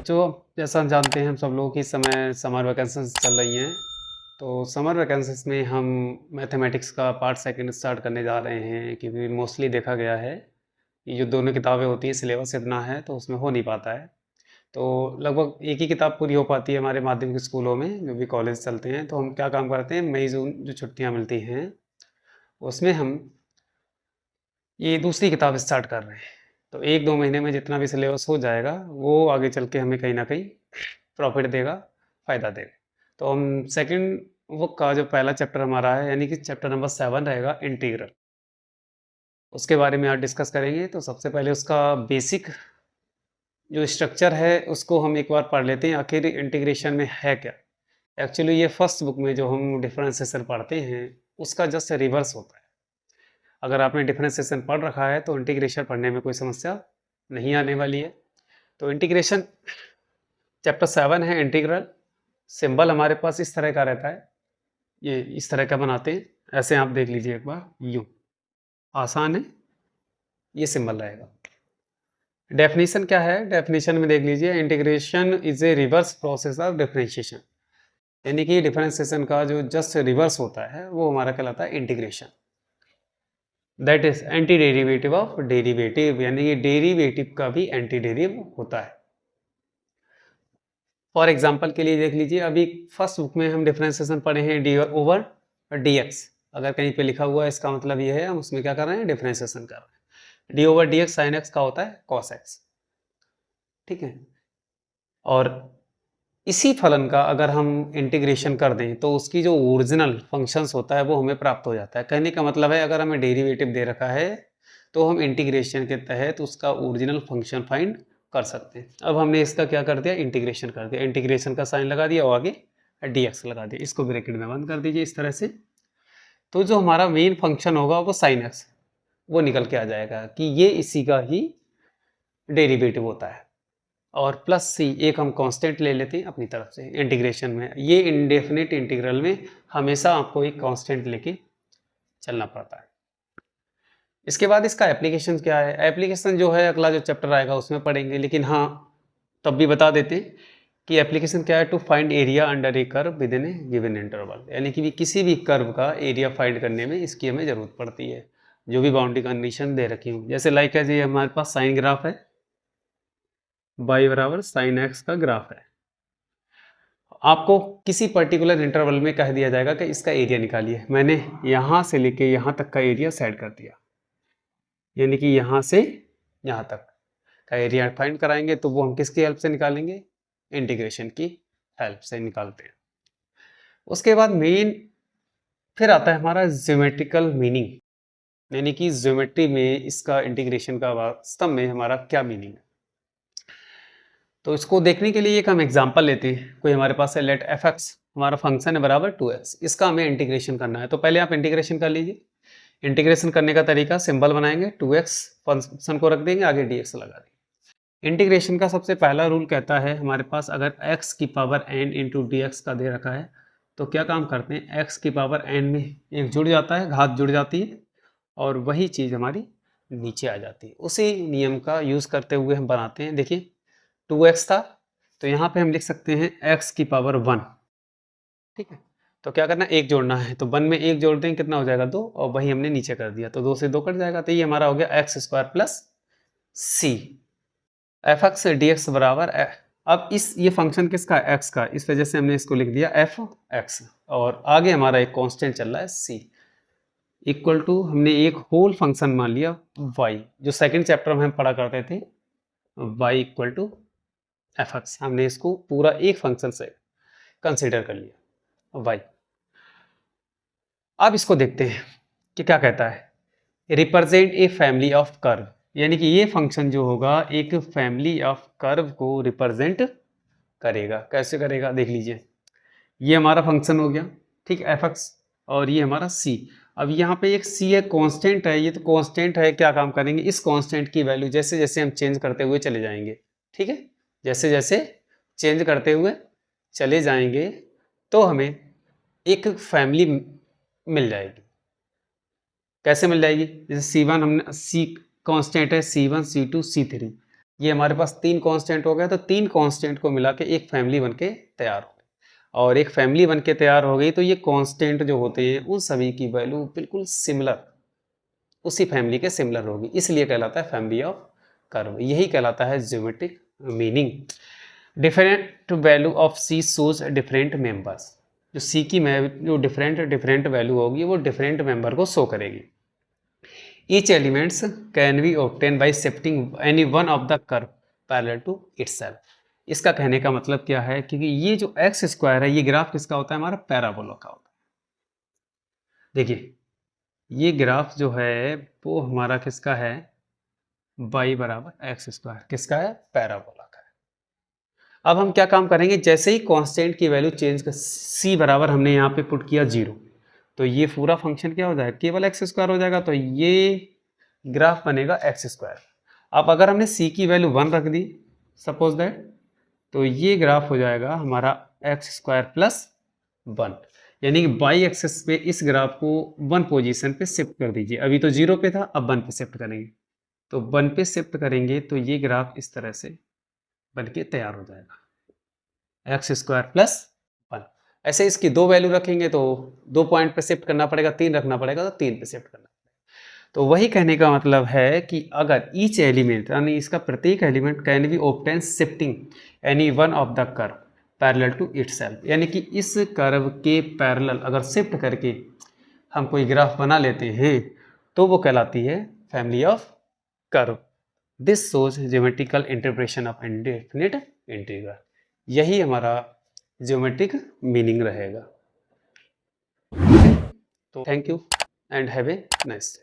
बच्चों, जैसा हम जानते हैं हम सब लोग कि इस समय समर वैकेंसीज चल रही हैं। तो समर वैकेंसीज में हम मैथमेटिक्स का पार्ट सेकंड स्टार्ट करने जा रहे हैं, क्योंकि मोस्टली देखा गया है ये जो दोनों किताबें होती हैं सिलेबस इतना है तो उसमें हो नहीं पाता है। तो लगभग एक ही किताब पूरी हो पाती है हमारे माध्यमिक स्कूलों में, जो भी कॉलेज चलते हैं। तो हम क्या काम करते हैं, मई जून जो छुट्टियाँ मिलती हैं उसमें हम ये दूसरी किताब स्टार्ट कर रहे हैं। तो 1-2 महीने में जितना भी सिलेबस हो जाएगा वो आगे चल के हमें कहीं ना कहीं प्रॉफिट देगा, फ़ायदा देगा। तो हम सेकंड बुक का जो पहला चैप्टर हमारा है, यानी कि चैप्टर नंबर 7 रहेगा इंटीग्रल, उसके बारे में आज डिस्कस करेंगे। तो सबसे पहले उसका बेसिक जो स्ट्रक्चर है उसको हम एक बार पढ़ लेते हैं, आखिर इंटीग्रेशन में है क्या। एक्चुअली ये फर्स्ट बुक में जो हम डिफरेंशिएशन पढ़ते हैं उसका जस्ट रिवर्स होता है। अगर आपने डिफरेंशिएशन पढ़ रखा है तो इंटीग्रेशन पढ़ने में कोई समस्या नहीं आने वाली है। तो इंटीग्रेशन चैप्टर 7 है इंटीग्रल। सिंबल हमारे पास इस तरह का रहता है, ये इस तरह का बनाते हैं, ऐसे आप देख लीजिए एक बार, यूं आसान है, ये सिंबल रहेगा। डेफिनेशन क्या है, डेफिनेशन में देख लीजिए, integration is a reverse process of differentiation, यानी कि डिफरेंशिएशन का जो जस्ट रिवर्स होता है वो हमारा कहलाता है integration. That is anti derivative of derivative, यानी कि डेरिवेटिव का भी एंटी डेरिव होता है। फॉर एग्जाम्पल के लिए देख लीजिए, अभी फर्स्ट बुक में हम डिफरेंशिएशन पढ़े हैं डी ओवर डी एक्स। अगर कहीं पे लिखा हुआ है इसका मतलब ये है हम उसमें क्या कर रहे हैं, डिफरेंशिएशन कर रहे हैं। D over D x sine x का होता है कॉस एक्स, ठीक है। और इसी फलन का अगर हम इंटीग्रेशन कर दें तो उसकी जो ओरिजिनल फंक्शंस होता है वो हमें प्राप्त हो जाता है। कहने का मतलब है अगर हमें डेरिवेटिव दे रखा है तो हम इंटीग्रेशन के तहत उसका ओरिजिनल फंक्शन फाइंड कर सकते हैं। अब हमने इसका क्या कर दिया, इंटीग्रेशन कर दिया, इंटीग्रेशन का साइन लगा दिया और आगे dx लगा दिया, इसको ब्रैकेट में बंद कर दीजिए इस तरह से। तो जो हमारा मेन फंक्शन होगा वो साइन एक्स, वो निकल के आ जाएगा कि ये इसी का ही डेरिवेटिव होता है। और प्लस सी एक हम कांस्टेंट ले लेते हैं अपनी तरफ से इंटीग्रेशन में। ये इंडेफिनिट इंटीग्रल में हमेशा आपको एक कांस्टेंट लेके चलना पड़ता है। इसके बाद इसका एप्लीकेशन क्या है, एप्लीकेशन जो है अगला जो चैप्टर आएगा उसमें पढ़ेंगे, लेकिन हाँ तब भी बता देते हैं कि एप्लीकेशन क्या है, to find area under a curve within a given interval, यानी कि किसी भी कर्व का एरिया फाइंड करने में इसकी हमें ज़रूरत पड़ती है, जो भी बाउंड्री कंडीशन दे रखी हूँ। जैसे लाइक है जी, हमारे पास साइन ग्राफ है, y बराबर साइन एक्स का ग्राफ है। आपको किसी पर्टिकुलर इंटरवल में कह दिया जाएगा कि इसका एरिया निकालिए। मैंने यहाँ से लेके यहाँ तक का एरिया सेट कर दिया, यानी कि यहाँ से यहाँ तक का एरिया फाइंड कराएंगे तो वो हम किसकी हेल्प से निकालेंगे, इंटीग्रेशन की हेल्प से निकालते हैं। उसके बाद मेन फिर आता है हमारा ज्योमेट्रिकल मीनिंग, यानी कि ज्योमेट्री में इसका इंटीग्रेशन का वास्तव में हमारा क्या मीनिंग है। तो इसको देखने के लिए एक हम एग्जांपल लेते हैं। कोई हमारे पास है, लेट एफ एक्स हमारा फंक्शन है बराबर 2x, इसका हमें इंटीग्रेशन करना है। तो पहले आप इंटीग्रेशन कर लीजिए। इंटीग्रेशन करने का तरीका, सिंबल बनाएंगे, 2x फंक्शन को रख देंगे, आगे dx लगा देंगे। इंटीग्रेशन का सबसे पहला रूल कहता है हमारे पास अगर x की power n into D x का दे रखा है तो क्या काम करते हैं, x की पावर n में एक जुड़ जाता है, घात जुड़ जाती है और वही चीज़ हमारी नीचे आ जाती है। उसी नियम का यूज़ करते हुए हम बनाते हैं। देखिए 2x था तो यहाँ पे हम लिख सकते हैं x की पावर 1, ठीक है। तो क्या करना है, एक जोड़ना है, तो 1 में एक जोड़ दें कितना हो जाएगा 2, और वही हमने नीचे कर दिया तो 2 से 2 कट जाएगा। तो ये हमारा हो गया x square plus c f x d x बराबर अब इस ये फंक्शन किसका, एक्स का, इस वजह से हमने इसको लिख दिया एफ एक्स, और आगे हमारा एक कांस्टेंट चल रहा है सी इक्वल टू हमने एक होल फंक्शन मान लिया y, जो सेकंड चैप्टर में हम पढ़ा करते थे y equal to f x, हमने इसको पूरा एक फंक्शन से कंसीडर कर लिया y। अब इसको देखते हैं कि क्या कहता है, represent a family of curve, यानी कि ये फंक्शन जो होगा एक फैमिली ऑफ कर्व को रिप्रेजेंट करेगा। कैसे करेगा देख लीजिए, ये हमारा फंक्शन हो गया, ठीक, एफ एक्स, और ये हमारा सी। अब यहाँ पे एक सी है, कांस्टेंट है, ये तो कांस्टेंट है, क्या काम करेंगे, इस कांस्टेंट की वैल्यू जैसे जैसे हम चेंज करते हुए चले जाएंगे, ठीक है, जैसे जैसे चेंज करते हुए चले जाएंगे तो हमें एक फैमिली मिल जाएगी। कैसे मिल जाएगी, जैसे C1 हमने, सी कांस्टेंट है C1 C2 C3, ये हमारे पास 3 कांस्टेंट हो गए, तो 3 कांस्टेंट को मिला के एक फैमिली बन के तैयार हो गई। और एक फैमिली बन के तैयार हो गई तो ये कांस्टेंट जो होते हैं उन सभी की वैल्यू बिल्कुल सिमिलर, उसी फैमिली के सिमिलर होगी, इसलिए कहलाता है फैमिली ऑफ कर्व। यही कहलाता है geometric meaning. Different value of C shows different members. जो सी की जो डिफरेंट वैल्यू होगी वो डिफरेंट मेंबर को शो करेगी। Each elements can be obtain by shifting any one of the curve parallel to itself. इसका कहने का मतलब क्या है, क्योंकि ये जो एक्स स्क्वायर है ये ग्राफ किसका होता है, हमारा पैराबोला का होता है। देखिए ये ग्राफ जो है वो हमारा किसका है, y बराबर एक्स स्क्वायर, किसका है, पैराबोला का है। अब हम क्या काम करेंगे, जैसे ही कांस्टेंट की वैल्यू चेंज कर, c बराबर हमने यहाँ पे पुट किया 0, तो ये पूरा फंक्शन क्या हो जाएगा, केवल एक्स स्क्वायर हो जाएगा, तो ये ग्राफ बनेगा एक्स स्क्वायर। अब अगर हमने c की वैल्यू 1 रख दी सपोज दैट, तो ये ग्राफ हो जाएगा हमारा एक्स स्क्वायर प्लस 1, यानी कि बाई एक्सिस पे इस ग्राफ को 1 पोजीशन पे शिफ्ट कर दीजिए। अभी तो 0 पे था, अब 1 पे शिफ्ट करेंगे, तो 1 पे शिफ्ट करेंगे तो ये ग्राफ इस तरह से बन के तैयार हो जाएगा, एक्स स्क्वायर प्लस 1। ऐसे इसकी 2 वैल्यू रखेंगे तो 2 पॉइंट पे शिफ्ट करना पड़ेगा, 3 रखना पड़ेगा तो 3 पे शिफ्ट करना पड़ेगा। तो वही कहने का मतलब है कि अगर ईच एलिमेंट यानी इसका प्रत्येक element can be obtain shifting any one of the curve parallel to itself, यानी कि इस कर्व के पैरेलल अगर शिफ्ट करके हम कोई ग्राफ बना लेते हैं तो वो कहलाती है family of curve. This shows geometrical interpretation of indefinite integral. यही हमारा ज्योमेट्रिक मीनिंग रहेगा। तो thank you and have a nice day.